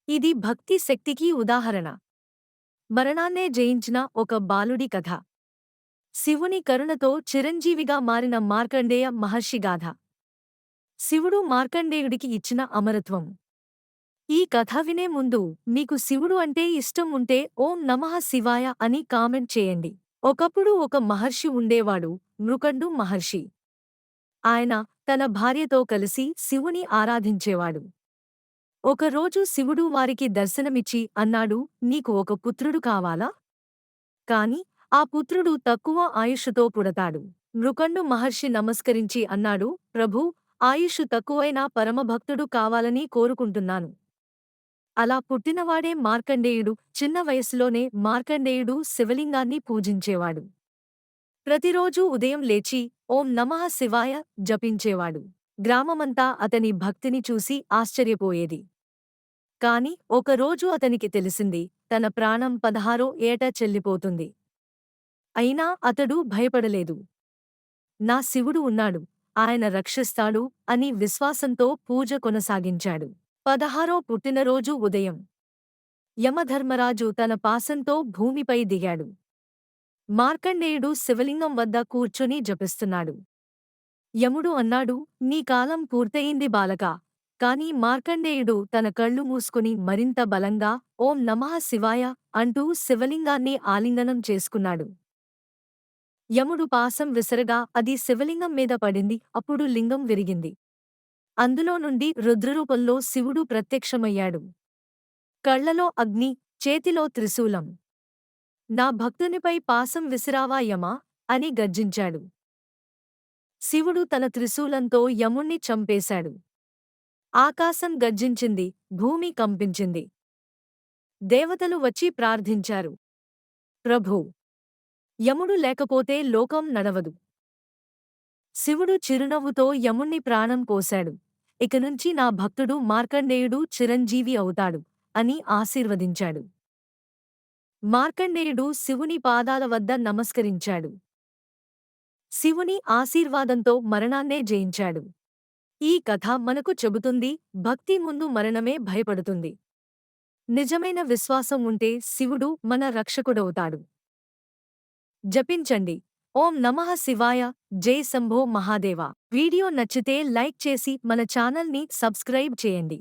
ఇది భక్తి శక్తికి ఉదాహరణ. మరణాన్నే జయించిన ఒక బాలుడి కథ. శివుని కరుణతో చిరంజీవిగా మారిన మార్కండేయ మహర్షి గాథ. శివుడు మార్కండేయుడికి ఇచ్చిన అమరత్వం. ఈ కథ వినే ముందు మీకు శివుడు అంటే ఇష్టం ఉంటే ఓం నమః శివాయ అని కామెంట్ చేయండి. ఒకప్పుడు ఒక మహర్షి ఉండేవాడు, మృకండు మహర్షి. ఆయన తన భార్యతో కలిసి శివుని ఆరాధించేవాడు. ఒకరోజు శివుడు వారికి దర్శనమిచ్చి అన్నాడు, నీకు ఒక పుత్రుడు కావాలా? కాని ఆ పుత్రుడు తక్కువ ఆయుష్షుతో పుడతాడు. మృకండు మహర్షి నమస్కరించి అన్నాడు, ప్రభూ, ఆయుష్షు తక్కువైనా పరమభక్తుడు కావాలని కోరుకుంటున్నాను. అలా పుట్టినవాడే మార్కండేయుడు. చిన్న వయసులోనే మార్కండేయుడు శివలింగాన్ని పూజించేవాడు. ప్రతిరోజూ ఉదయం లేచి ఓం నమః శివాయ జపించేవాడు. గ్రామమంతా అతని భక్తిని చూసి ఆశ్చర్యపోయేది. కాని ఒకరోజు అతనికి తెలిసింది, తన ప్రాణం 16వ ఏట చెల్లిపోతుంది. అయినా అతడు భయపడలేదు. నా శివుడు ఉన్నాడు, ఆయన రక్షిస్తాడు అని విశ్వాసంతో పూజ కొనసాగించాడు. 16వ పుట్టినరోజు ఉదయం యమధర్మరాజు తన పాశంతో భూమిపై దిగాడు. మార్కండేయుడు శివలింగం వద్ద కూర్చొని జపిస్తున్నాడు. యముడు అన్నాడు, నీ కాలం పూర్తయింది బాలకా. కాని మార్కండేయుడు తన కళ్ళు మూసుకుని మరింత బలంగా ఓం నమః శివాయ అంటూ శివలింగాన్ని ఆలింగనం చేసుకున్నాడు. యముడు పాశం విసరగా అది శివలింగం మీద పడింది. అప్పుడు లింగం విరిగింది. అందులో నుండి రుద్రరూపంలో శివుడు ప్రత్యక్షమయ్యాడు. కళ్లలో అగ్ని, చేతిలో త్రిశూలం. నా భక్తునిపై పాశం విసిరావా యమా అని గర్జించాడు. శివుడు తన త్రిశూలంతో యముణ్ణి చంపేశాడు. ఆకాశం గర్జించింది, భూమి కంపించింది. దేవతలు వచ్చి ప్రార్థించారు, ప్రభూ, యముడు లేకపోతే లోకం నడవదు. శివుడు చిరునవ్వుతో యముణ్ణి ప్రాణం పోశాడు. ఇకనుంచి నా భక్తుడు మార్కండేయుడు చిరంజీవి అవుతాడు అని ఆశీర్వదించాడు. మార్కండేయుడు శివుని పాదాల వద్ద నమస్కరించాడు. శివుని ఆశీర్వాదంతో మరణాన్నే జయించాడు. ఈ కథ మనకు చెబుతుంది, భక్తి ముందు మరణమే భయపడుతుంది. నిజమైన విశ్వాసం ఉంటే శివుడు మన రక్షకుడవుతాడు. జపించండి ఓం నమః శివాయ. జై శంభో మహాదేవ. వీడియో నచ్చితే లైక్ చేసి మన ఛానల్ని సబ్స్క్రైబ్ చేయండి.